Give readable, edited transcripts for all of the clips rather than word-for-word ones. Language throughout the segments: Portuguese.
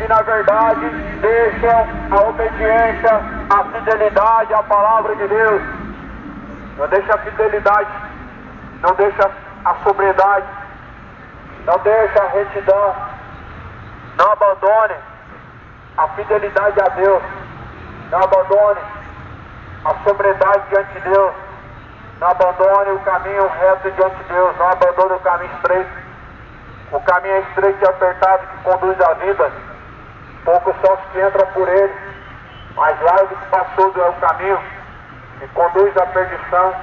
na verdade deixam a obediência, a fidelidade à palavra de Deus. Não deixa a fidelidade, não deixa a sobriedade, não deixa a retidão, não abandone a fidelidade a Deus, não abandone a sobriedade diante de Deus, não abandone o caminho reto diante de Deus, não abandone o caminho estreito. O caminho é estreito e apertado que conduz à vida. Poucos são os que entram por ele, mas largo e espaçoso é o caminho que conduz à perdição.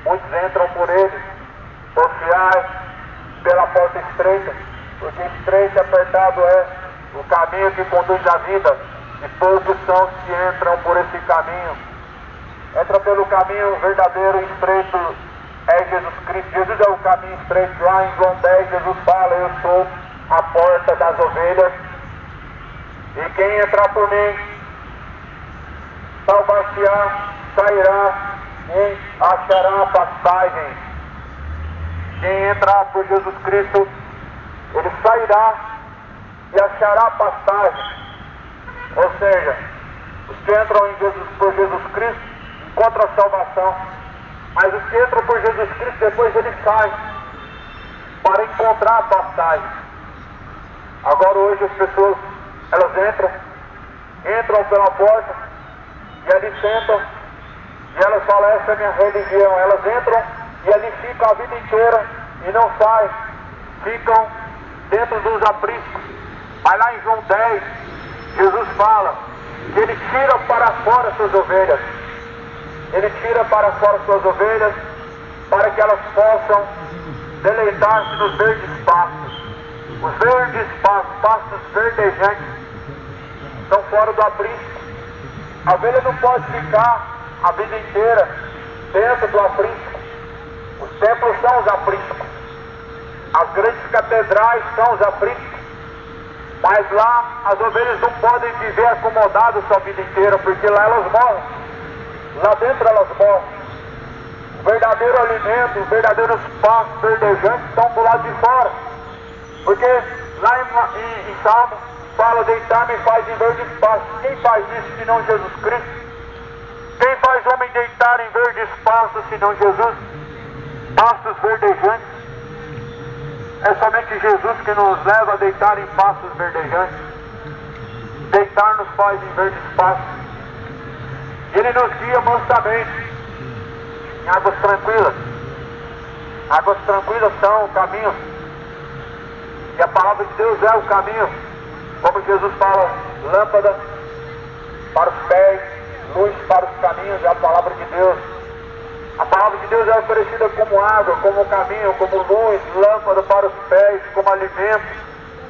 Muitos entram por ele. Confiai pela porta estreita, porque estreito e apertado é o caminho que conduz à vida, e poucos são os que entram por esse caminho. Entra pelo caminho verdadeiro e estreito, é Jesus Cristo. Jesus é o caminho estreito. Lá em João 10, Jesus fala: eu sou a porta das ovelhas, e quem entrar por mim salvar-se-á, sairá e achará pastagem. Quem entrar por Jesus Cristo, ele sairá e achará pastagem. Ou seja, os que entram por Jesus Cristo encontram a salvação, mas os que entram por Jesus Cristo, depois eles saem para encontrar a pastagem. Agora hoje as pessoas, elas entram pela porta e ali sentam e elas falam: essa é a minha religião. Elas entram e ali ficam a vida inteira e não saem, ficam dentro dos apriscos. Mas lá em João 10, Jesus fala que ele tira para fora suas ovelhas. Ele tira para fora suas ovelhas para que elas possam deleitar-se nos verdes pastos. Os verdes pastos, pastos verdejantes, estão fora do aprisco. A ovelha não pode ficar a vida inteira dentro do aprisco. Os templos são os apriscos. As grandes catedrais são os apriscos. Mas lá as ovelhas não podem viver acomodadas sua vida inteira, porque lá elas morrem. Lá dentro elas morrem. O verdadeiro alimento, os verdadeiros pastos verdejantes estão do lado de fora. Porque lá em Salmo fala: deitar-me faz em verdes pastos. Quem faz isso senão Jesus Cristo? Quem faz homem deitar em verdes pastos senão Jesus? Pastos verdejantes. É somente Jesus que nos leva a deitar em pastos verdejantes. Deitar-nos faz em verdes pastos. Ele nos guia mansamente em águas tranquilas. Águas tranquilas são o caminho. E a palavra de Deus é o caminho. Como Jesus fala: lâmpada para os pés, luz para os caminhos, é a palavra de Deus. A palavra de Deus é oferecida como água, como caminho, como luz, lâmpada para os pés, como alimento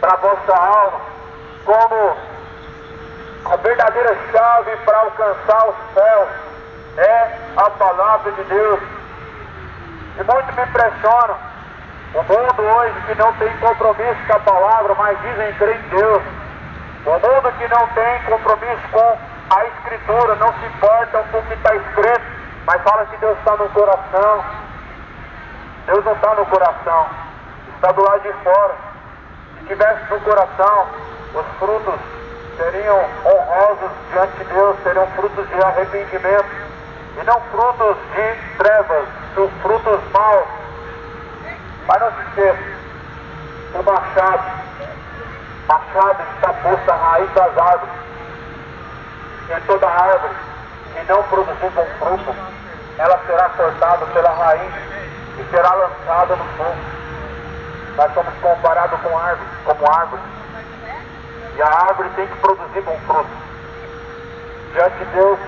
para a vossa alma, como a verdadeira chave para alcançar os céus. É a palavra de Deus. E muito me impressiona o mundo hoje que não tem compromisso com a palavra, mas dizem crer em Deus. O mundo que não tem compromisso com a Escritura, não se importa com o que está escrito, mas fala que Deus está no coração. Deus não está no coração, está do lado de fora. Se estivesse no coração, os frutos seriam honrosos diante de Deus, seriam frutos de arrependimento, e não frutos de trevas, frutos maus. Mas não se esqueça, o machado está posto à raiz das árvores. E toda árvore que não produzir bom fruto, ela será cortada pela raiz e será lançada no fogo. Nós somos comparados com árvore, como árvore. E a árvore tem que produzir bom fruto. Diante de Deus,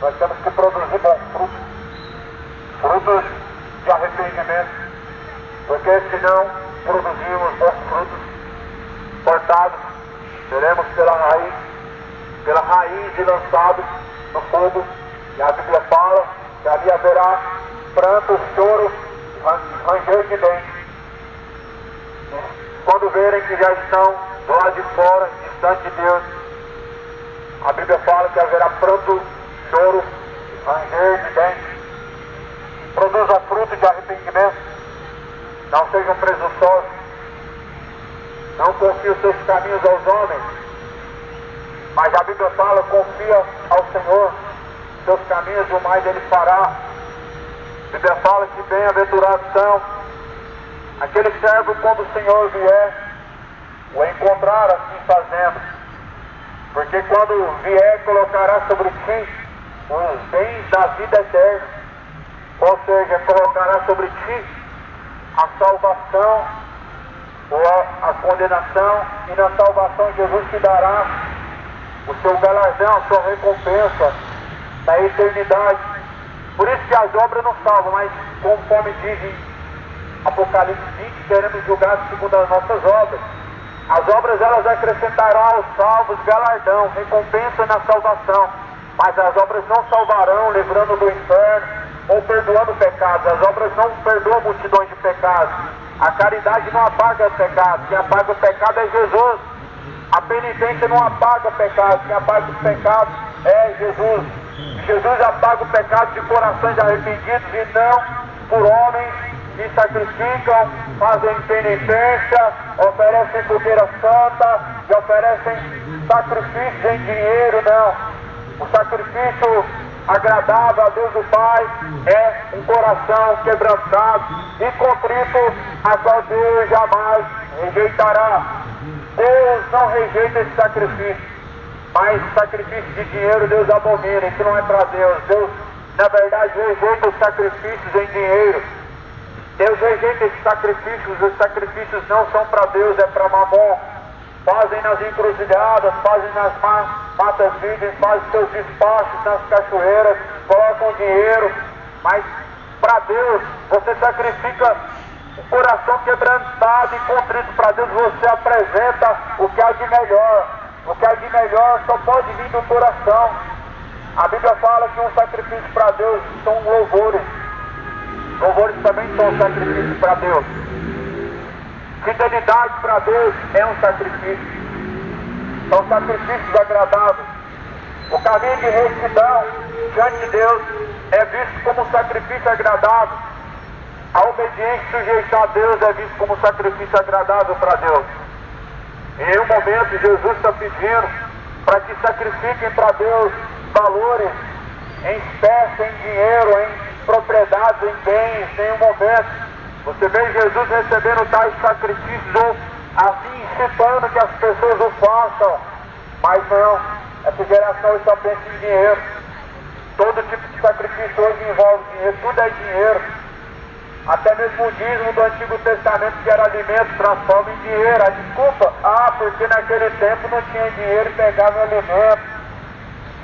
nós temos que produzir bom fruto. Frutos de arrependimento. Porque se não produzirmos bons frutos, cortados, seremos pela raiz e lançados no fogo. E a Bíblia fala que ali haverá pranto, choro, ranger de dentes. Quando verem que já estão do lado de fora, distante de Deus, a Bíblia fala que haverá pranto, choro, ranger de dentes. Produza fruto de arrependimento. Não sejam presunçosos. Não confia os seus caminhos aos homens, mas a Bíblia fala, confia ao Senhor, seus caminhos o mais Ele fará. A Bíblia fala que bem-aventurados são aquele servo quando o Senhor vier, o encontrar assim fazendo, porque quando vier colocará sobre ti os bens da vida eterna, ou seja, colocará sobre ti a salvação ou a condenação, e na salvação Jesus te dará o seu galardão, a sua recompensa na eternidade. Por isso que as obras não salvam, mas conforme diz em Apocalipse 20, seremos julgados segundo as nossas obras. As obras elas acrescentarão aos salvos galardão, recompensa na salvação, mas as obras não salvarão, livrando do inferno ou perdoando pecados. As obras não perdoam multidões de pecados. A caridade não apaga pecados, quem apaga o pecado é Jesus. A penitência não apaga pecados, quem apaga os pecados é Jesus. Jesus apaga o pecado de corações arrependidos e não por homens que sacrificam, fazem penitência, oferecem fogueira santa e oferecem sacrifícios em dinheiro, não. O sacrifício agradável a Deus o Pai é um coração quebrantado e contrito, a qual Deus jamais rejeitará. Deus não rejeita esse sacrifício, mas sacrifício de dinheiro Deus abomina, isso não é para Deus. Deus, na verdade, rejeita os sacrifícios em dinheiro. Deus rejeita esses sacrifícios, os sacrifícios não são para Deus, é para Mamon. Fazem nas encruzilhadas, fazem nas matas virgens, fazem seus despachos nas cachoeiras, colocam dinheiro, mas para Deus você sacrifica o coração quebrantado e contrito. Para Deus você apresenta o que há de melhor. O que há de melhor só pode vir do coração. A Bíblia fala que um sacrifício para Deus são louvores. Louvores também são sacrifícios para Deus. Fidelidade para Deus é um sacrifício. São sacrifícios agradáveis. O caminho de retidão diante de Deus é visto como um sacrifício agradável. A obediência e sujeição a Deus é visto como um sacrifício agradável para Deus. Em um momento Jesus está pedindo para que sacrifiquem para Deus valores em espécie, em dinheiro, em propriedades, em bens. Em um momento você vê Jesus recebendo tais sacrifícios, ou assim incitando que as pessoas o façam. Mas não, essa geração só pensa em dinheiro. Todo tipo de sacrifício hoje envolve dinheiro, tudo é dinheiro. Até mesmo o dízimo do Antigo Testamento, que era alimento, transforma em dinheiro. A desculpa, porque naquele tempo não tinha dinheiro e pegava o alimento.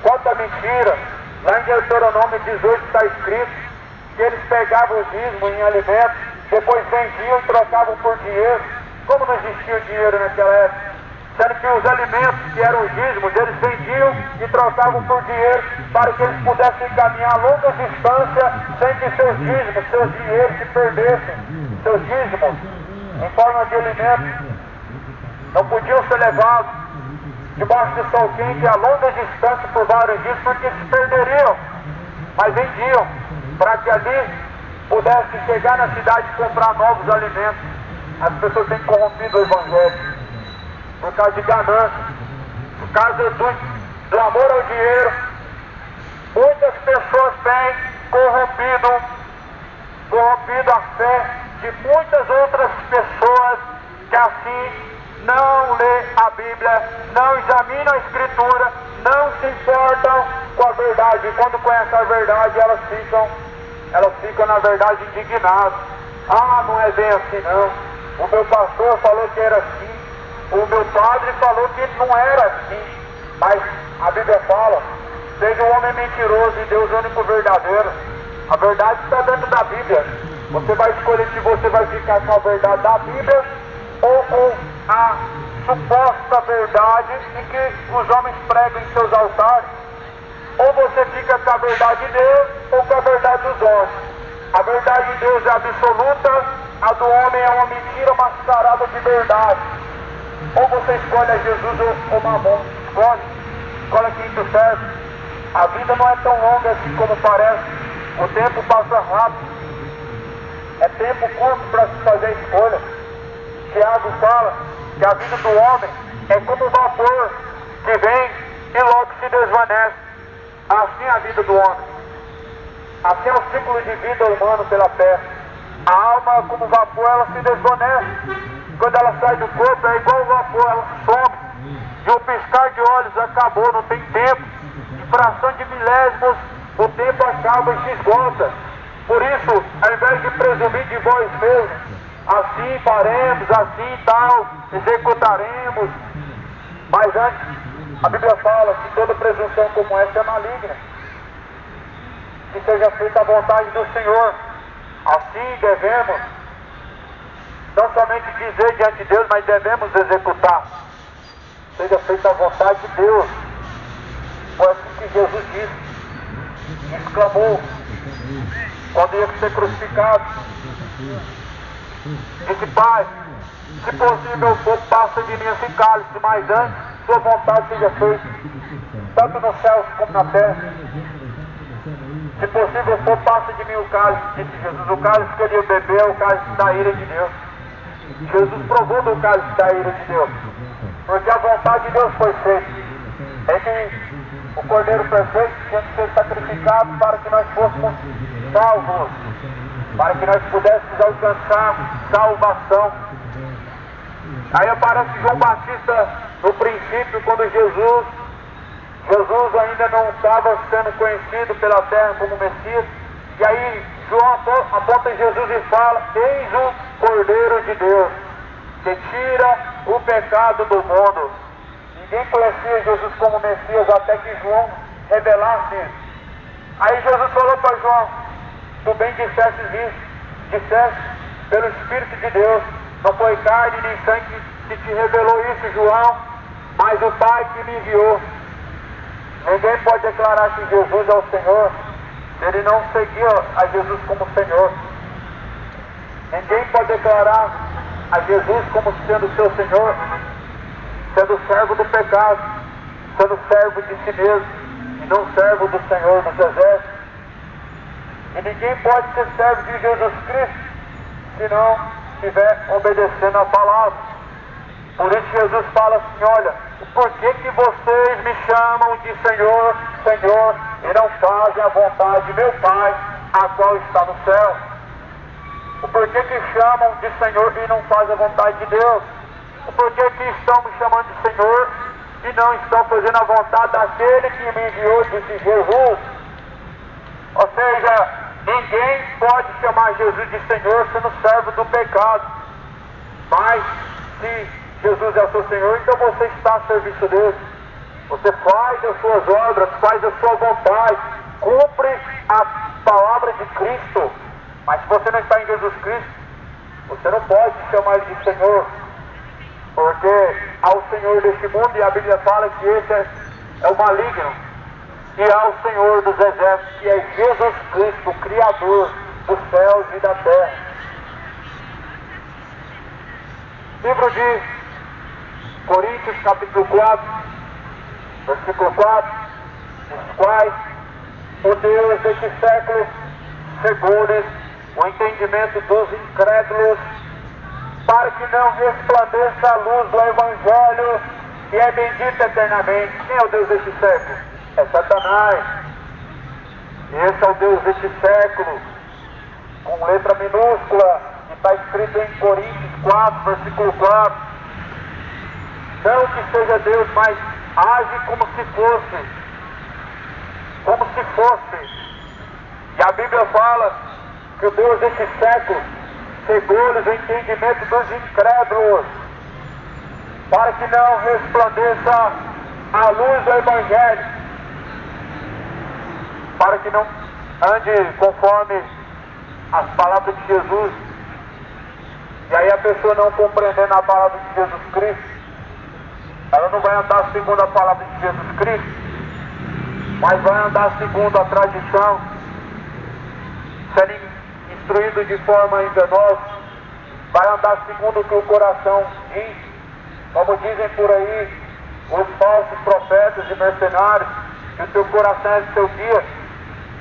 Quanta mentira! Lá em Deuteronômio 18 está escrito que eles pegavam o dízimo em alimentos, depois vendiam e trocavam por dinheiro. Como não existia o dinheiro naquela época? Sendo que os alimentos que eram os dízimos, eles vendiam e trocavam por dinheiro para que eles pudessem caminhar longas distâncias sem que seus dízimos, seus dinheiros se perdessem. Seus dízimos, em forma de alimentos, não podiam ser levados debaixo de sol quente a longas distâncias por vários dias, porque se perderiam. Mas vendiam para que ali pudessem chegar na cidade e comprar novos alimentos. As pessoas têm corrompido o Evangelho por causa de ganância, por causa do amor ao dinheiro. Muitas pessoas têm corrompido a fé de muitas outras pessoas que assim não lê a Bíblia, não examinam a Escritura, não se importam com a verdade. E quando conhecem a verdade, elas ficam na verdade indignadas. Não é bem assim não. O meu pastor falou que era assim. O meu padre falou que não era assim. Mas a Bíblia fala, seja um homem mentiroso e Deus único verdadeiro. A verdade está dentro da Bíblia. Você vai escolher se você vai ficar com a verdade da Bíblia ou com a suposta verdade em que os homens pregam em seus altares. Ou você fica com a verdade de Deus ou com a verdade dos homens. A verdade de Deus é absoluta, a do homem é uma mentira mascarada de verdade. Ou você escolhe a Jesus ou Mamon. Escolhe quem tu serve. A vida não é tão longa assim como parece. O tempo passa rápido. É tempo curto para se fazer escolha. Tiago fala que a vida do homem é como um vapor que vem e logo se desvanece. Assim é a vida do homem. Assim é o ciclo de vida humano pela terra. A alma, como vapor, ela se desvanece. Quando ela sai do corpo, é igual o vapor, ela some. De um piscar de olhos acabou, não tem tempo. Em fração de milésimos, o tempo acaba e se esgota. Por isso, ao invés de presumir de vós mesmos, assim faremos, assim tal, executaremos. Mas antes, a Bíblia fala que toda presunção como essa é maligna. Que seja feita a vontade do Senhor. Assim devemos, não somente dizer diante de Deus, mas devemos executar. Seja feita a vontade de Deus. Foi assim que Jesus disse, exclamou, quando ia ser crucificado. Disse: Pai, se possível for, passa de mim esse cálice, mas antes, sua vontade seja feita, tanto nos céus como na terra. Se possível for, passa de mim o cálice, disse Jesus. O cálice que ele ia beber é o cálice da ira de Deus. Jesus provou do cálice da ira de Deus, porque a vontade de Deus foi feita. É que o Cordeiro perfeito tinha que ser sacrificado para que nós fôssemos salvos, para que nós pudéssemos alcançar salvação. Aí aparece João Batista no princípio, quando Jesus ainda não estava sendo conhecido pela terra como Messias. E aí João aponta Jesus e fala: eis o Cordeiro de Deus, que tira o pecado do mundo. Ninguém conhecia Jesus como Messias até que João revelasse isso. Aí Jesus falou para João: tu bem disseste isso, disseste pelo Espírito de Deus. Não foi carne nem sangue que te revelou isso, João, mas o Pai que me enviou. Ninguém pode declarar que Jesus é o Senhor se ele não seguir a Jesus como Senhor. Ninguém pode declarar a Jesus como sendo seu Senhor sendo servo do pecado, sendo servo de si mesmo e não servo do Senhor dos Exércitos. E ninguém pode ser servo de Jesus Cristo se não estiver obedecendo a palavra. Por isso Jesus fala assim: olha, por que vocês me chamam de Senhor, Senhor, e não fazem a vontade de meu Pai, a qual está no céu? O porquê que chamam de Senhor e não fazem a vontade de Deus? O porquê que estão me chamando de Senhor e não estão fazendo a vontade daquele que me enviou, disse Jesus. Ou seja, ninguém pode chamar Jesus de Senhor sendo servo do pecado. Mas se Jesus é o seu Senhor, então você está a serviço dele. Você faz as suas obras, faz a sua vontade, cumpre a palavra de Cristo. Mas se você não está em Jesus Cristo, você não pode chamar ele de Senhor, porque há o Senhor deste mundo, e a Bíblia fala que esse é o maligno, e há o Senhor dos exércitos, que é Jesus Cristo, o Criador dos céus e da terra. Livro de Coríntios, capítulo 4, versículo 4, os quais o Deus deste século cegou-lhes o entendimento dos incrédulos, para que não resplandeça a luz do Evangelho, que é bendito eternamente. Quem é o Deus deste século? É Satanás. Esse é o Deus deste século, com letra minúscula, que está escrito em Coríntios 4, versículo 4. Não que seja Deus, mas age como se fosse. Como se fosse. E a Bíblia fala que o Deus deste século cegou-lhes o entendimento dos incrédulos, para que não resplandeça a luz do Evangelho, para que não ande conforme as palavras de Jesus. E aí a pessoa não compreendendo a palavra de Jesus Cristo, ela não vai andar segundo a palavra de Jesus Cristo, mas vai andar segundo a tradição, sendo instruído de forma enganosa, vai andar segundo o que o coração diz, como dizem por aí os falsos profetas e mercenários, que o seu coração é seu guia,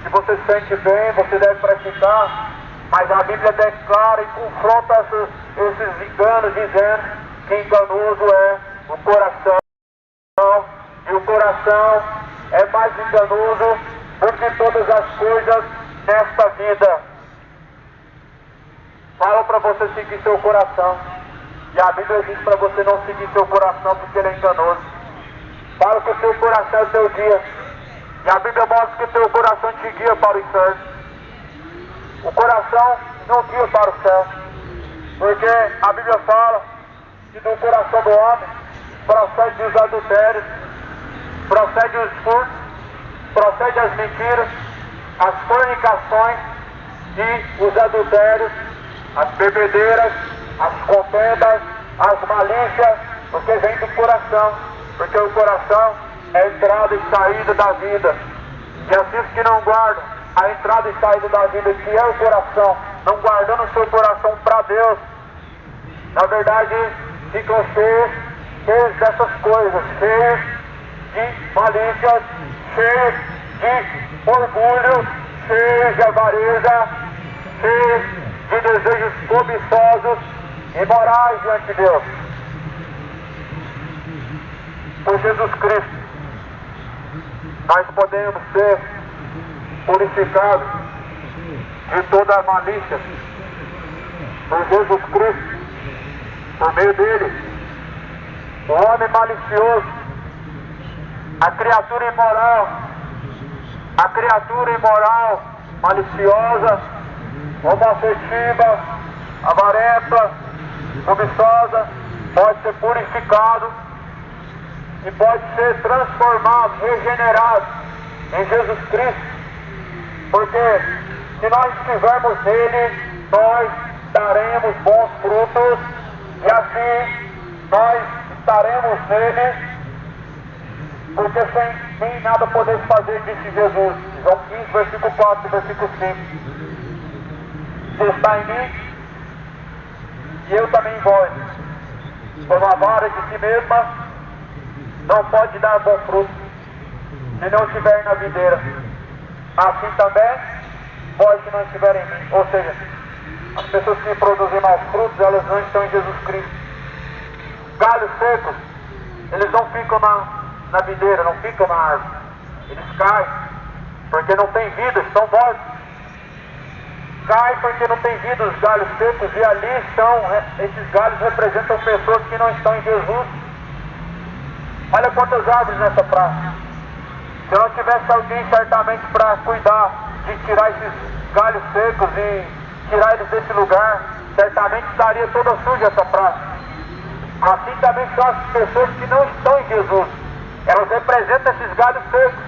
que você se sente bem, você deve praticar, mas a Bíblia declara e confronta esses enganos, dizendo que enganoso é o coração, e o coração é mais enganoso do que todas as coisas nesta vida. Fala para você seguir seu coração, e a Bíblia diz para você não seguir seu coração porque ele é enganoso. Fala que o seu coração é o seu guia, e a Bíblia mostra que o seu coração te guia para o inferno. O coração não guia para o céu, porque a Bíblia fala que do coração do homem procede os adultérios, procede os furtos, procede as mentiras, as fornicações e os adultérios, as bebedeiras, as contendas, as malícias, porque vem do coração, porque o coração é a entrada e saída da vida. E assim os que não guardam a entrada e saída da vida, que é o coração, não guardando o seu coração para Deus, na verdade ficam cheios dessas coisas, cheios de malícias, cheios de orgulho, cheios de avareza, cheios de desejos cobiçosos e morais diante de Deus. Por Jesus Cristo, nós podemos ser purificados de toda a malícia. Por Jesus Cristo, por meio dele, o homem malicioso, a criatura imoral, maliciosa, homoafetiva, avarenta, cobiçosa, pode ser purificado e pode ser transformado, regenerado em Jesus Cristo, porque se nós estivermos nele, nós daremos bons frutos, e assim nós estaremos nele, porque sem mim nada podeis fazer, disse Jesus. João 15, versículo 4 e versículo 5. Você está em mim e eu também em vós. Como a vara de si mesma não pode dar bom fruto se não estiver na videira, assim também vós se não estiverem em mim. Ou seja, as pessoas que produzem maus frutos, elas não estão em Jesus Cristo. Galhos secos, eles não ficam na videira, não ficam na árvore. Eles caem, porque não tem vida, estão mortos. Caem porque não tem vida os galhos secos, e ali esses galhos representam pessoas que não estão em Jesus. Olha quantas árvores nessa praça. Se não tivesse alguém certamente para cuidar de tirar esses galhos secos e tirar eles desse lugar, certamente estaria toda suja essa praça. Assim também são as pessoas que não estão em Jesus. Elas representam esses galhos secos.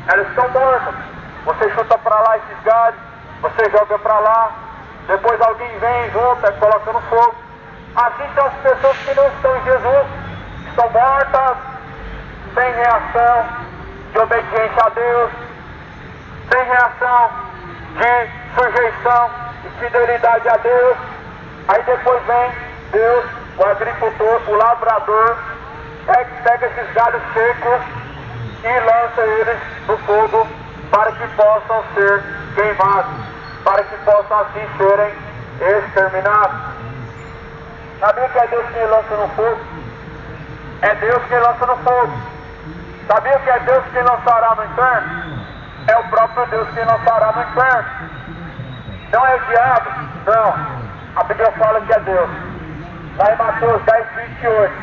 Elas estão mortas. Você chuta para lá esses galhos, você joga para lá, depois alguém vem junto e coloca no fogo. Assim são as pessoas que não estão em Jesus. Estão mortas, sem reação de obediência a Deus, sem reação de sujeição e fidelidade a Deus. Aí depois vem Deus, o agricultor, o lavrador, pega esses galhos secos e lança eles no fogo para que possam ser queimados, para que possam assim serem exterminados. Sabia que é Deus que lança no fogo? É Deus que lança no fogo. Sabia que é Deus quem lançará no inferno? É o próprio Deus quem lançará no inferno. Não é o diabo? Não. A Bíblia fala que é Deus. Lá em Mateus 10, 28.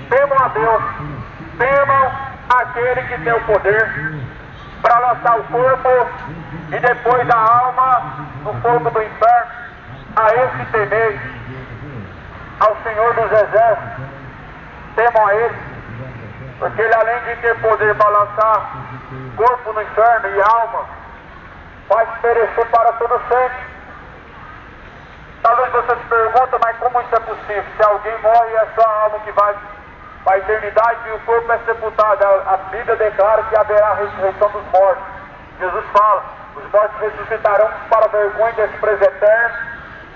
Temam a Deus. Temam aquele que tem o poder para lançar o corpo e depois a alma no fogo do inferno. A esse temei, ao Senhor dos Exércitos. Temam a Ele, porque Ele, além de ter poder para lançar corpo no inferno e alma, faz perecer para todo sempre. Talvez você se pergunte, mas como isso é possível? Se alguém morre, é só a alma que vai para a eternidade e o corpo é sepultado. A Bíblia declara que haverá a ressurreição dos mortos. Jesus fala, os mortos ressuscitarão para a vergonha e desprezo eterno,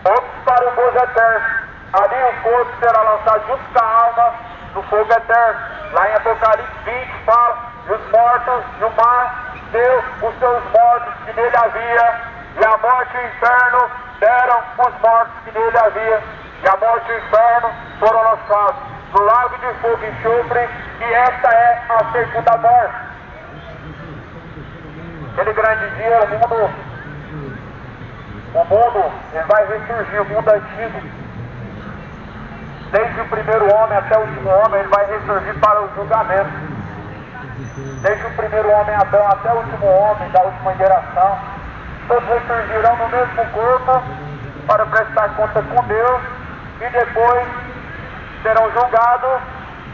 outros para o gozo eterno. Ali o corpo será lançado junto com a alma no fogo eterno. Lá em Apocalipse 20 fala, e os mortos no mar deu os seus mortos que nele havia, e a morte e o inferno deram os mortos que nele havia. e a morte e o inferno foram lançados no lago de fogo e enxofre, e esta é a segunda morte. Aquele grande dia, o mundo ele vai ressurgir, o mundo antigo. Desde o primeiro homem até o último homem, ele vai ressurgir para o julgamento. Desde o primeiro homem Adão até o último homem da última geração, todos ressurgirão no mesmo corpo para prestar conta com Deus, e depois serão julgados,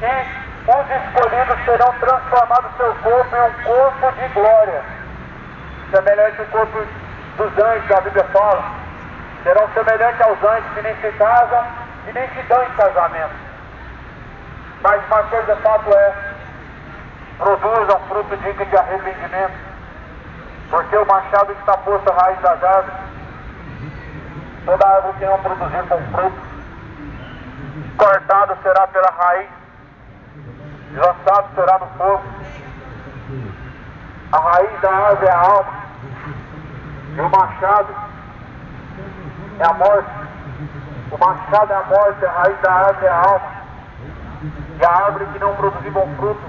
e os escolhidos terão transformado seu corpo em um corpo de glória, semelhante ao corpo dos anjos, a Bíblia fala. Serão semelhantes aos anjos que nem se casam e nem se dão em casamento. Mas uma coisa fato é: produzam fruto digno de arrependimento, porque o machado está posto à raiz das árvores. Toda árvore que não produzir com fruto, cortado será pela raiz, e lançado será no fogo. A raiz da árvore é a alma, e o machado é a morte. O machado é a morte, a raiz da árvore é a alma. E a árvore que não produzir bom fruto,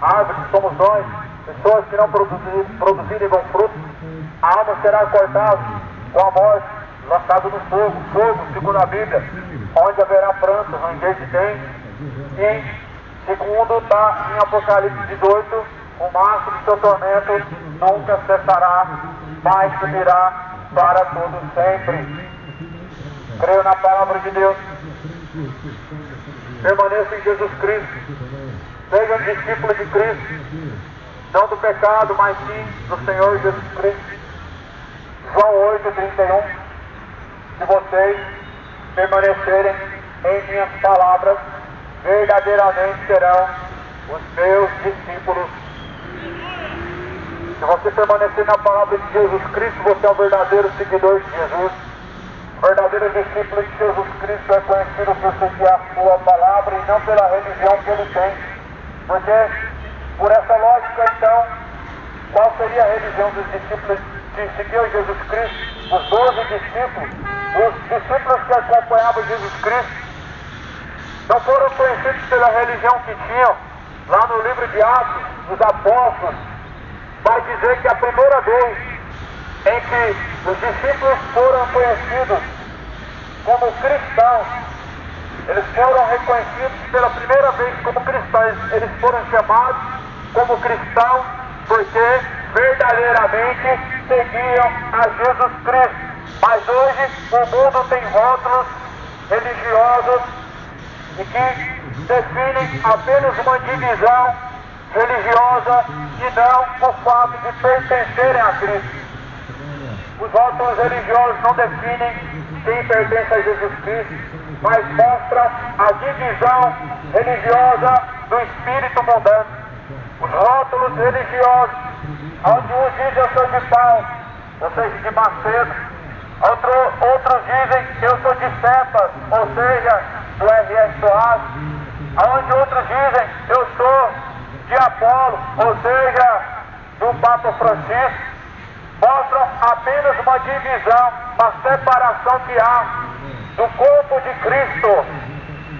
a árvore que somos nós, pessoas que não produzirem bom fruto, a alma será cortada com a morte, lançado no fogo. Fogo, segundo a Bíblia, onde haverá pranto, ranger de dentes. E segundo está em Apocalipse 18, o maço do seu tormento nunca cessará, mas subirá para todo sempre. Creio na palavra de Deus. Permaneça em Jesus Cristo. Sejam discípulos de Cristo, não do pecado, mas sim do Senhor Jesus Cristo. João 8:31. Se vocês permanecerem em minhas palavras, verdadeiramente serão os meus discípulos. Se você permanecer na palavra de Jesus Cristo, você é o verdadeiro seguidor de Jesus. O verdadeiro discípulo de Jesus Cristo é conhecido por seguir a sua palavra e não pela religião que ele tem. Porque, por essa lógica, então, qual seria a religião dos discípulos que seguiam Jesus Cristo? Os 12 discípulos, os discípulos que acompanhavam Jesus Cristo, não foram conhecidos pela religião que tinham. Lá no livro de Atos, os apóstolos, vai dizer que a primeira vez em que os discípulos foram conhecidos como cristãos, eles foram reconhecidos pela primeira vez como cristãos, eles foram chamados como cristãos porque verdadeiramente seguiam a Jesus Cristo. Mas hoje o mundo tem rótulos religiosos e que definem apenas uma divisão religiosa e não o fato de pertencerem a Cristo. Os rótulos religiosos não definem quem pertence a Jesus Cristo, mas mostra a divisão religiosa do espírito mundano. Os rótulos religiosos, onde uns dizem eu sou de Paulo, ou seja, de Macedo, outros dizem eu sou de Cephas, ou seja, do R.S. Soares, onde outros dizem eu sou de Apolo, ou seja, do Papa Francisco, mostram apenas uma divisão, uma separação que há do corpo de Cristo.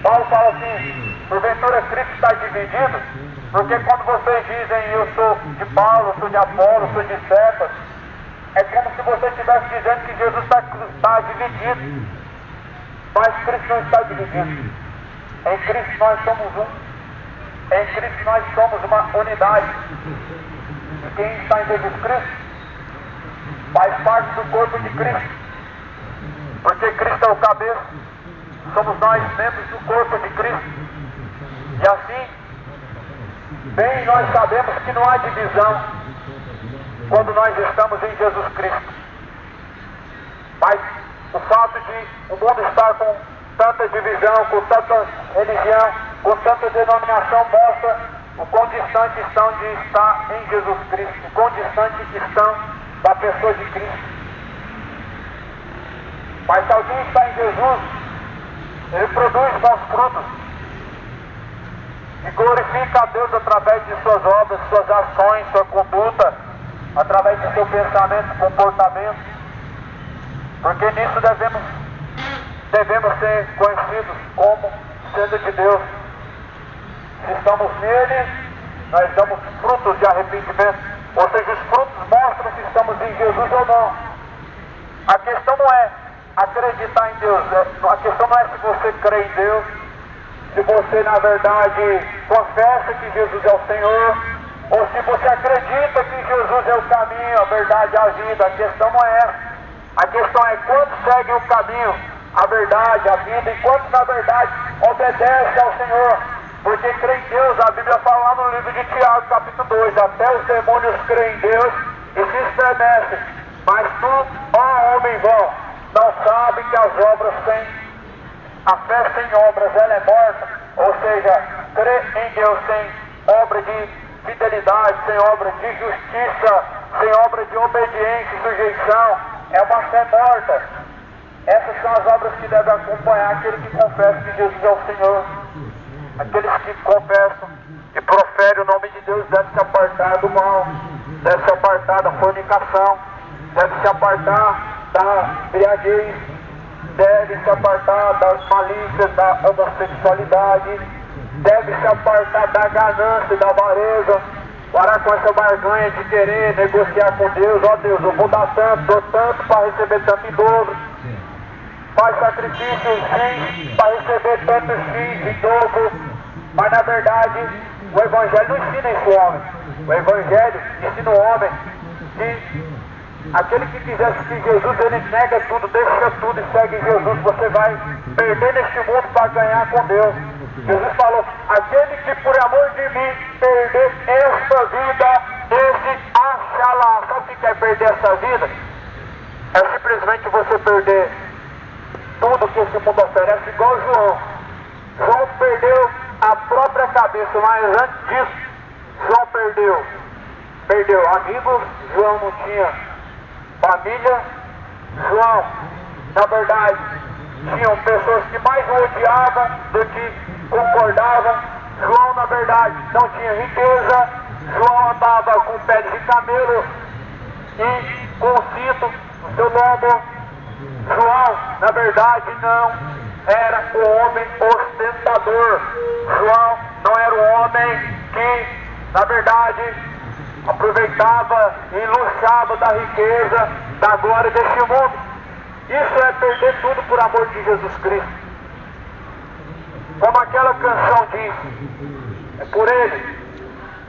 Paulo fala assim: porventura Cristo está dividido? Porque quando vocês dizem eu sou de Paulo, sou de Apolo, sou de Cephas, é como se você estivesse dizendo que Jesus está dividido. Mas Cristo não está dividido. Em Cristo nós somos um. Em Cristo nós somos uma unidade. E quem está em Jesus Cristo faz parte do corpo de Cristo. Porque Cristo é o cabeça. Somos nós membros do corpo de Cristo. E assim, bem nós sabemos que não há divisão quando nós estamos em Jesus Cristo. Mas o fato de o mundo estar com tanta divisão, com tanta religião, com tanta denominação, mostra o quão distante estão de estar em Jesus Cristo, o quão distante estão da pessoa de Cristo. Mas se alguém está em Jesus, ele produz bons frutos e glorifica a Deus através de suas obras, suas ações, sua conduta, através do seu pensamento, comportamento, porque nisso devemos devemos ser conhecidos como sendo de Deus. Se estamos nele, nós damos frutos de arrependimento. Ou seja, os frutos mostram se estamos em Jesus ou não. A questão não é acreditar em Deus. A questão não é se você crê em Deus, se você na verdade confessa que Jesus é o Senhor, ou se você acredita que Jesus é o caminho, a verdade e a vida. A questão não é essa. A questão é quantos seguem o caminho, a verdade, a vida, e quantos na verdade obedecem ao Senhor. Porque crê em Deus, a Bíblia fala lá no livro de Tiago, capítulo 2, até os demônios creem em Deus e se estremecem. Mas tu, ó homem vão, não sabe que as obras a fé sem obras, ela é morta. Ou seja, crer em Deus sem obra de fidelidade, sem obra de justiça, sem obra de obediência e sujeição, é uma fé morta. Essas são as obras que devem acompanhar aquele que confessa que Jesus é o Senhor. Aqueles que confessam e proferem o nome de Deus devem se apartar do mal, devem se apartar da fornicação, devem se apartar da embriaguez, devem se apartar das malícias, da homossexualidade, devem se apartar da ganância e da avareza, parar com essa barganha de querer negociar com Deus. Ó Deus, eu vou dar tanto, dou tanto para receber tanto em dobro. Faz sacrifícios sim para receber tantos sim em dobro. Mas na verdade o Evangelho não ensina esse homem. O Evangelho ensina o homem que aquele que quiser seguir Jesus, ele nega tudo, deixa tudo e segue Jesus. Você vai perder neste mundo para ganhar com Deus. Jesus falou: aquele que por amor de mim perder esta vida, esse achará. Sabe o que é perder essa vida? É simplesmente você perder tudo que esse mundo oferece, igual João. João perdeu a própria cabeça, mas antes disso, João perdeu amigos. João não tinha família. João, na verdade, tinham pessoas que mais o odiavam do que concordavam. João, na verdade, não tinha riqueza. João andava com peles de camelo e com o cinto no seu lombo. João, na verdade, não era o homem ostentador. João não era o homem que, na verdade, aproveitava e luxava da riqueza, da glória deste mundo. Isso é perder tudo por amor de Jesus Cristo. Como aquela canção diz, é por Ele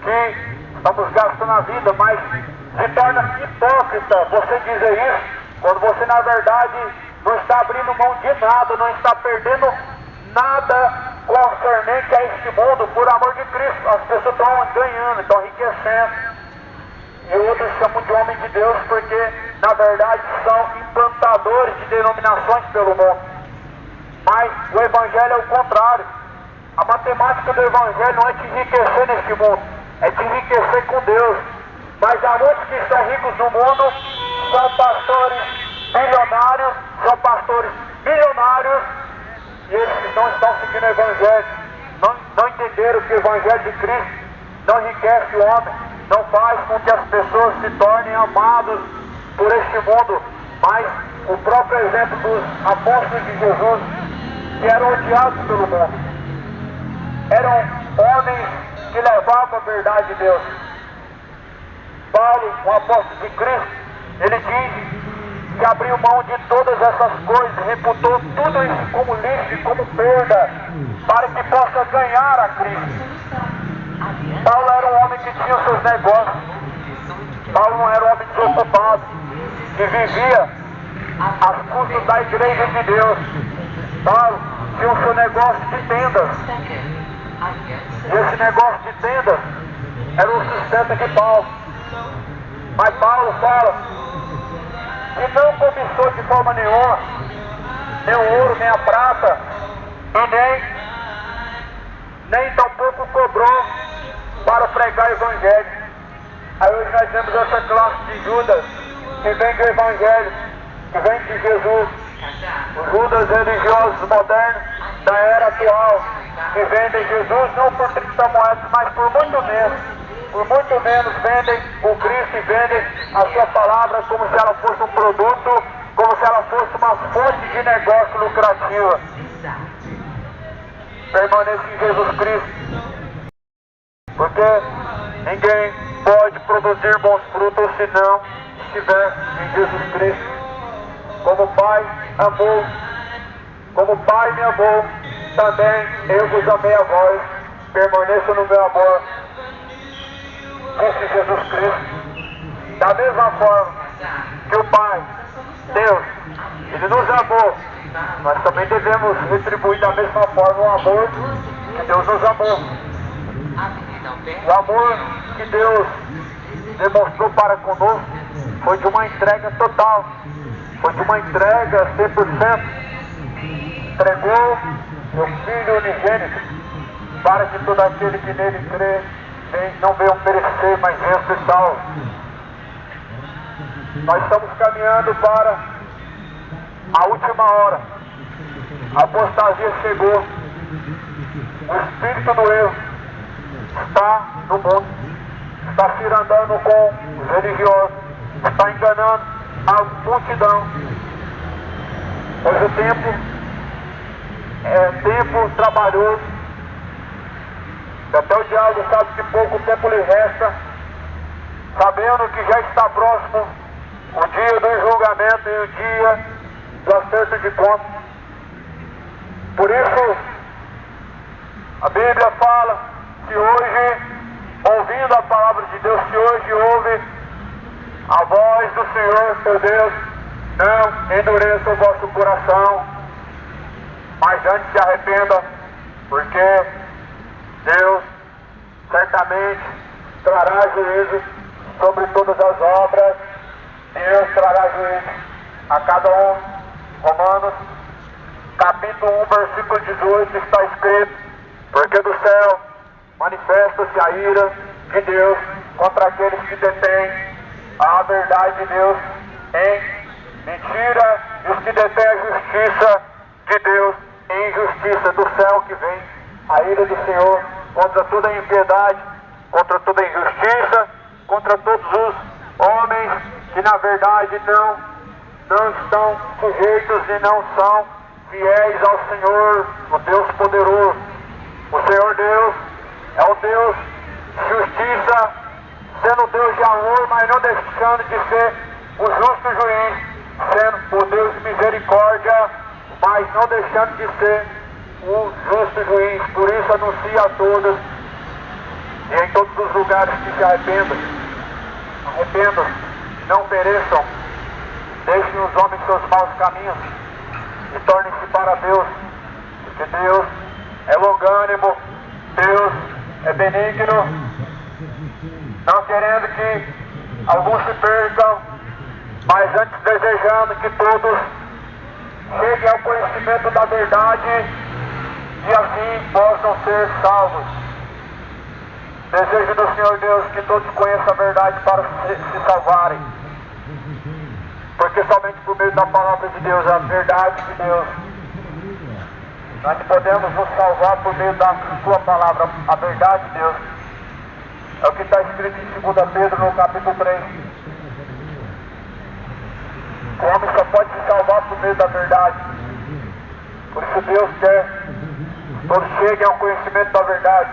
que estamos gastando a vida, mas se torna hipócrita você dizer isso, quando você na verdade não está abrindo mão de nada, não está perdendo nada concernente a este mundo por amor de Cristo. As pessoas estão ganhando, estão enriquecendo, e outros chamam de homem de Deus porque na verdade são implantadores de denominações pelo mundo. Mas o Evangelho é o contrário. A matemática do Evangelho não é te enriquecer neste mundo, é te enriquecer com Deus. Mas há muitos que estão ricos no mundo, são pastores bilionários, são pastores milionários, e eles não estão seguindo o Evangelho. Não entenderam que o Evangelho de Cristo não enriquece o homem, não faz com que as pessoas se tornem amados por este mundo. Mas o próprio exemplo dos apóstolos de Jesus, que eram odiados pelo mundo, eram homens que levavam a verdade de Deus. Paulo, um apóstolo de Cristo, ele diz que abriu mão de todas essas coisas, reputou tudo isso como lixo e como perda, para que possa ganhar a Cristo. Paulo era um homem que tinha os seus negócios. Paulo não era um homem desocupado, que vivia às custas da igreja de Deus. Paulo tinha o seu negócio de tendas. E esse negócio de tendas era o sustento de Paulo. Mas Paulo fala que não cobiçou de forma nenhuma, nem o ouro, nem a prata, e nem tampouco cobrou para pregar o Evangelho. Aí hoje nós vemos essa classe de Judas que vem do Evangelho, que vem de Jesus. Os Judas religiosos modernos da era atual, que vendem Jesus não por 30 moedas, mas por muito menos. Por muito menos vendem o Cristo e vendem a sua palavra como se ela fosse um produto como se ela fosse uma fonte de negócio lucrativa. Permaneça em Jesus Cristo, porque ninguém pode produzir bons frutos se não estiver em Jesus Cristo. Como o Pai amou, como o Pai me amou, também eu vos amei a vós, permaneça no meu amor, disse Jesus Cristo. Da mesma forma que o Pai, Deus, Ele nos amou, nós também devemos retribuir da mesma forma o amor que Deus nos amou. O amor que Deus demonstrou para conosco foi de uma entrega total, foi de uma entrega 100%. Entregou seu Filho unigênito, para que todo aquele que nele crê não venha perecer, mas venha ser salvo. Nós estamos caminhando para a última hora. A apostasia chegou. O espírito do erro está no mundo, está se andando com os religiosos, está enganando a multidão. Pois o tempo é tempo trabalhoso, e até o diabo sabe que pouco tempo lhe resta, sabendo que já está próximo o dia do julgamento e o dia do acerto de contas. Por isso, a Bíblia fala que hoje, ouvindo a palavra de Deus, se hoje ouve a voz do Senhor, seu Deus, não endureça o vosso coração, mas antes se arrependa, porque Deus certamente trará juízo sobre todas as obras. Deus trará juízo a cada um. Romanos capítulo 1, versículo 18 está escrito: porque do céu manifesta-se a ira de Deus contra aqueles que detêm a verdade de Deus em mentira, e os que detêm a justiça de Deus em injustiça. Do céu que vem a ira do Senhor contra toda impiedade, contra toda injustiça, contra todos os homens que na verdade não estão sujeitos e não são fiéis ao Senhor, o Deus poderoso. O Senhor Deus é o Deus de justiça, sendo o Deus de amor, mas não deixando de ser o justo juiz, sendo o Deus de misericórdia, mas não deixando de ser o justo juiz. Por isso anuncia a todos e em todos os lugares que se arrependam, não pereçam, deixem os homens seus maus caminhos e tornem-se para Deus, porque Deus é longânimo, Deus é benigno, não querendo que alguns se percam, mas antes desejando que todos cheguem ao conhecimento da verdade e assim possam ser salvos. Desejo do Senhor Deus que todos conheçam a verdade para se salvarem, porque somente por meio da palavra de Deus, a verdade de Deus, nós podemos nos salvar por meio da sua palavra, a verdade de Deus. É o que está escrito em 2 Pedro no capítulo 3. O homem só pode se salvar por meio da verdade. Por isso Deus quer que todos cheguem ao conhecimento da verdade.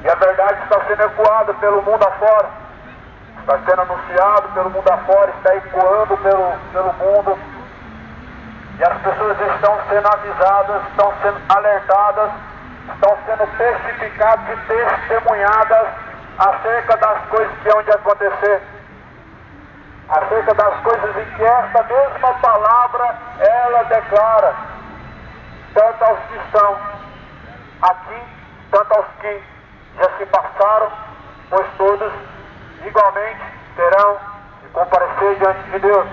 E a verdade está sendo ecoada pelo mundo afora. Está sendo anunciado pelo mundo afora, está ecoando pelo mundo. E as pessoas estão sendo avisadas, estão sendo alertadas, estão sendo testificadas e testemunhadas acerca das coisas que hão de acontecer. Acerca das coisas em que esta mesma palavra, ela declara, tanto aos que estão aqui, tanto aos que já se passaram, pois todos igualmente terão de comparecer diante de Deus.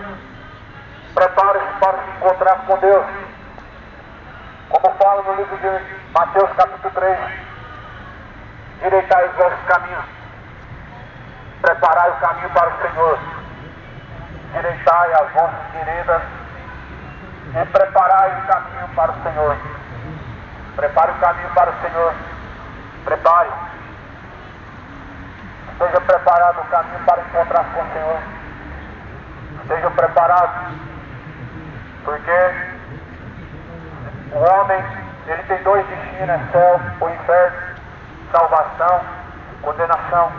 Prepare-se para se encontrar com Deus. Como fala no livro de Mateus capítulo 3, direitai os vossos caminhos, preparai o caminho para o Senhor, direitai as vossas veredas e preparai o caminho para o Senhor. Prepare o caminho para o Senhor. Prepare. Esteja preparado o caminho para encontrar com o Senhor. Esteja preparado Porque o homem, ele tem dois destinos, é céu ou inferno, salvação, condenação.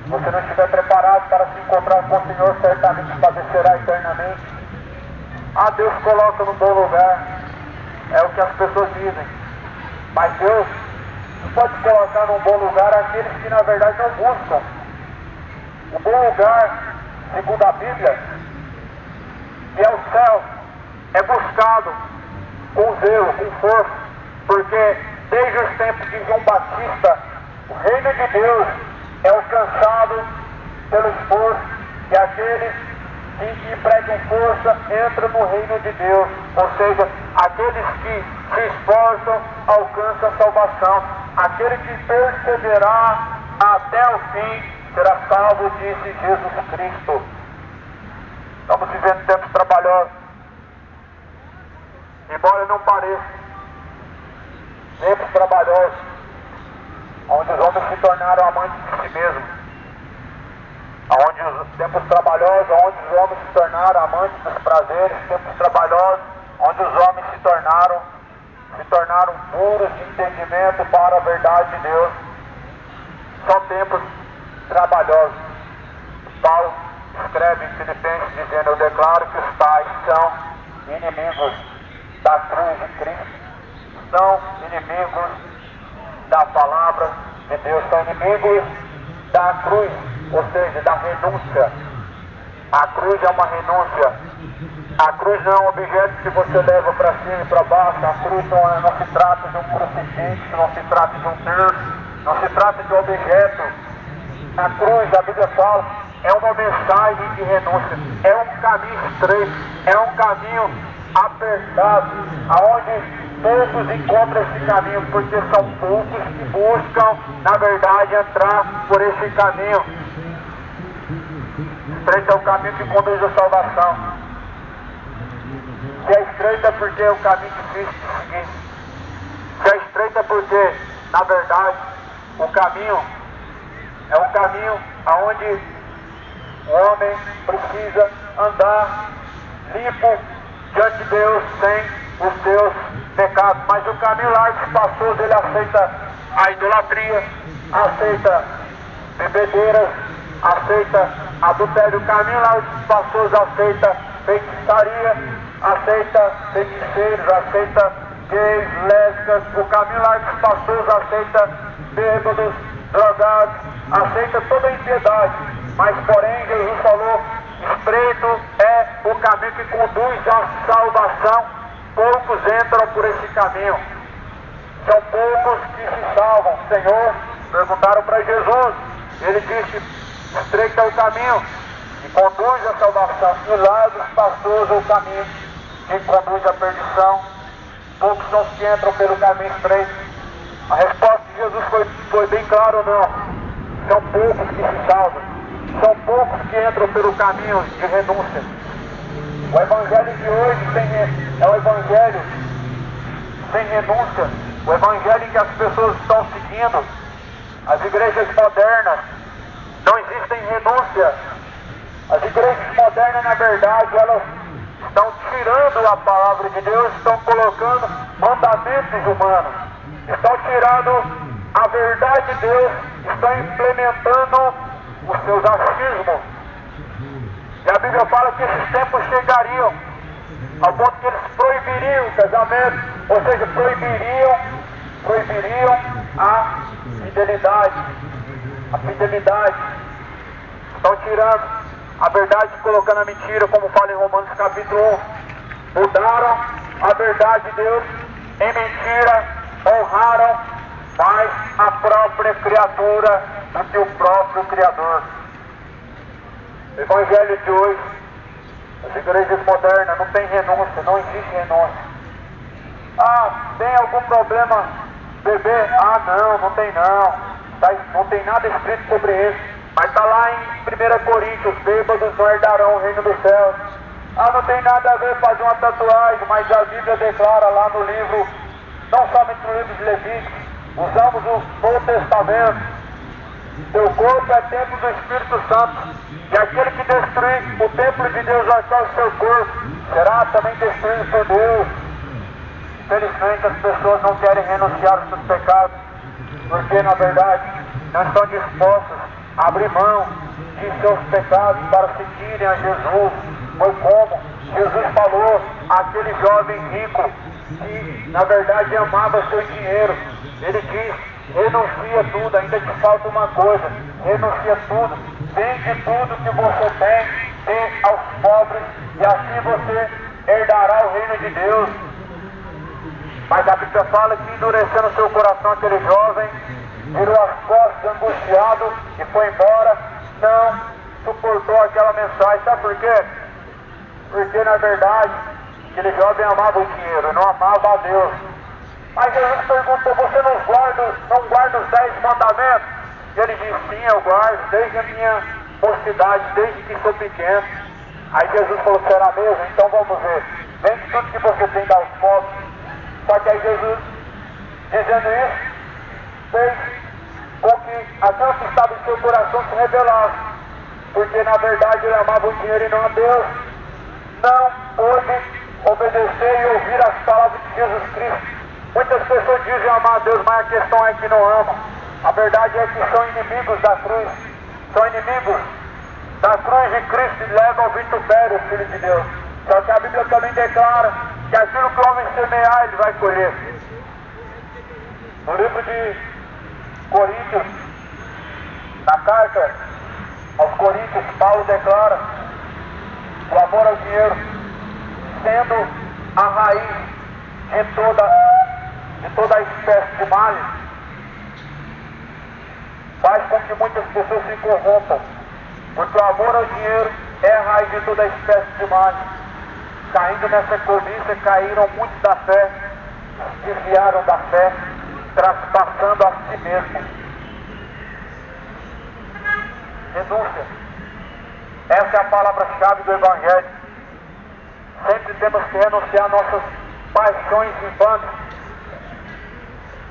Se você não estiver preparado para se encontrar com o Senhor, certamente padecerá eternamente. Ah, Deus coloca no bom lugar, é o que as pessoas dizem. Mas Deus não pode colocar num bom lugar aqueles que na verdade não buscam. O bom lugar, segundo a Bíblia, que é o céu, é buscado com zelo, com força, porque desde os tempos de João Batista, o reino de Deus é alcançado pelo esforço, e aqueles que empregam força entram no reino de Deus, ou seja, aqueles que se esforçam alcançam a salvação, aquele que perseverar até o fim será salvo, disse Jesus Cristo. Estamos vivendo tempos trabalhosos, embora não pareça, tempos trabalhosos, onde os homens se tornaram amantes de si mesmos, onde os tempos trabalhosos, onde os homens se tornaram amantes dos prazeres, tempos trabalhosos, onde os homens se tornaram duros de entendimento para a verdade de Deus. São tempos trabalhosos. Paulo escreve em Filipenses dizendo: eu declaro que os tais são inimigos da cruz de Cristo, são inimigos da palavra de Deus, são inimigos da cruz, ou seja, da renúncia. A cruz é uma renúncia. A cruz não é um objeto que você leva para cima e para baixo. A cruz não se trata de um crucifixo, não se trata de um terço, não se trata de um objeto. A cruz, a Bíblia fala, é uma mensagem de renúncia, é um caminho estreito, é um caminho apertado, aonde todos encontram esse caminho, porque são poucos que buscam, na verdade, entrar por esse caminho. Estreito é o caminho que conduz à salvação. Se é estreito é porque é um caminho difícil de seguir. Se é estreito é porque, na verdade, o caminho é um caminho aonde o homem precisa andar limpo diante de Deus, sem os seus pecados. Mas o caminho largo e espaçoso, ele aceita a idolatria, aceita bebedeiras, aceita adultério. O caminho largo e espaçoso aceita feitiçaria, aceita feiticeiros, aceita gays, lésbicas. O caminho largo e espaçoso aceita bêbados, drogados, aceita toda a impiedade. Mas porém Jesus falou: estreito é o caminho que conduz à salvação, poucos entram por esse caminho. São poucos que se salvam. Senhor, perguntaram para Jesus, ele disse: estreito é o caminho que conduz à salvação, e largo e espaçoso é o caminho que conduz à perdição. Poucos são os que entram pelo caminho estreito. A resposta de Jesus foi bem clara ou não? São poucos que se salvam, são poucos que entram pelo caminho de renúncia. O evangelho de hoje é o evangelho sem renúncia, o evangelho em que as pessoas estão seguindo. As igrejas modernas, não existem renúncia. As igrejas modernas, na verdade, elas estão tirando a palavra de Deus, estão colocando mandamentos humanos, estão tirando a verdade de Deus, estão implementando os seus achismos. E a Bíblia fala que esses tempos chegariam ao ponto que eles proibiriam o casamento, ou seja, proibiriam a fidelidade. A fidelidade. Estão tirando a verdade e colocando a mentira, como fala em Romanos capítulo 1. Mudaram a verdade de Deus em mentira, honraram mais a própria criatura do que o próprio Criador. O evangelho de hoje, as igrejas modernas, não tem renúncia, não existe renúncia. Ah, tem algum problema beber? Ah, não tem não. Não tem nada escrito sobre isso. Mas está lá em 1 Coríntios: bêbados não herdarão o reino dos céus. Ah, não tem nada a ver fazer uma tatuagem, mas a Bíblia declara lá no livro, não somente no livro de Levíticos, usamos o Novo Testamento: seu corpo é templo do Espírito Santo, e aquele que destruir o templo de Deus vai estar o seu corpo. será também destruído por Deus. Infelizmente as pessoas não querem renunciar aos seus pecados, porque na verdade não estão dispostos a abrir mão de seus pecados para seguirem a Jesus. Foi como Jesus falou àquele jovem rico que na verdade amava seu dinheiro. Ele diz: renuncia tudo, ainda te falta uma coisa, renuncia tudo, vende tudo que você tem, dê aos pobres, e assim você herdará o reino de Deus. Mas a Bíblia fala que endurecendo seu coração aquele jovem, virou as costas angustiado e foi embora, não suportou aquela mensagem. Sabe por quê? Porque na verdade aquele jovem amava o dinheiro, não amava a Deus. Mas Jesus perguntou: você não guarda os 10 mandamentos? E ele disse: sim, eu guardo desde a minha mocidade, desde que sou pequeno. Aí Jesus falou: será mesmo? Então vamos ver, vende tudo que você tem, dá aos pobres. Só que aí Jesus, dizendo isso, fez com que aquilo que estava em seu coração se revelasse, porque na verdade ele amava o dinheiro e não a Deus. Não pôde obedecer e ouvir as palavras de Jesus Cristo. Muitas pessoas dizem amar a Deus, mas a questão é que não amam. A verdade é que são inimigos da cruz, são inimigos da cruz de Cristo e levam ao vitupério, Filho de Deus. Só que a Bíblia também declara que aquilo que o homem semear, ele vai colher. No livro de Coríntios, na carta aos Coríntios, Paulo declara o amor ao dinheiro sendo a raiz de toda a espécie de males, faz com que muitas pessoas se corrompam, porque o amor ao dinheiro é a raiz de toda a espécie de males. Caindo nessa cobiça, caíram muitos da fé, desviaram da fé, traspassando a si mesmos. Renúncia. Essa é a palavra-chave do Evangelho. Sempre temos que renunciar a nossas paixões infames.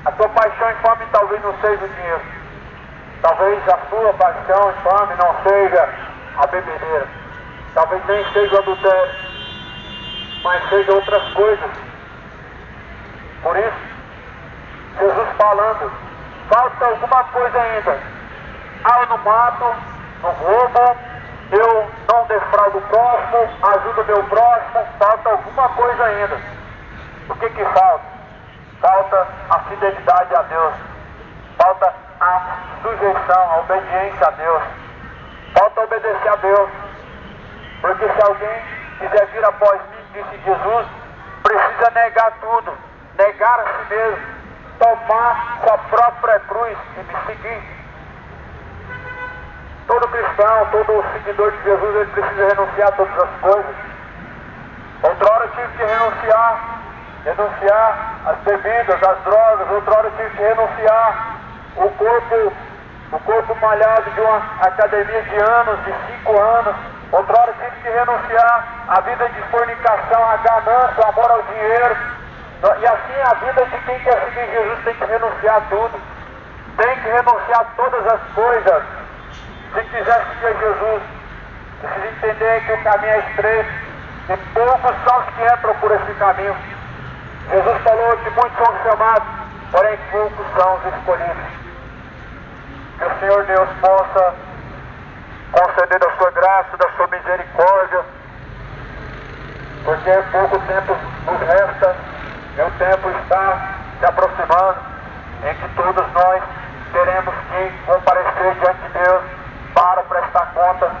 A tua paixão infame talvez não seja o dinheiro. Talvez a sua paixão infame não seja a bebedeira. Talvez nem seja o adultério, mas seja outras coisas. Por isso, Jesus falando: falta alguma coisa ainda. Eu não mato, não roubo, eu não defraudo o próximo, ajudo o meu próximo. Falta alguma coisa ainda. O que falta? Falta a fidelidade a Deus. Falta a sujeição, a obediência a Deus. Falta obedecer a Deus. Porque se alguém quiser vir após mim, disse Jesus, precisa negar tudo, negar a si mesmo, tomar sua própria cruz e me seguir. Todo cristão, todo seguidor de Jesus, ele precisa renunciar a todas as coisas. Outrora eu tive que renunciar às bebidas, às drogas. Outrora eu tive que renunciar o corpo malhado de uma academia de anos, de 5 anos. Outrora eu tive que renunciar à vida de fornicação, à ganância, ao amor ao dinheiro. E assim a vida de quem quer seguir Jesus tem que renunciar a tudo. Tem que renunciar a todas as coisas. Se quiser seguir Jesus, precisa entender que o caminho é estreito e poucos são os que entram por esse caminho. Jesus falou que muitos são chamados, porém poucos são os escolhidos. Que o Senhor Deus possa conceder da sua graça, da sua misericórdia, porque pouco tempo nos resta e o tempo está se aproximando em que todos nós teremos que comparecer diante de Deus para prestar conta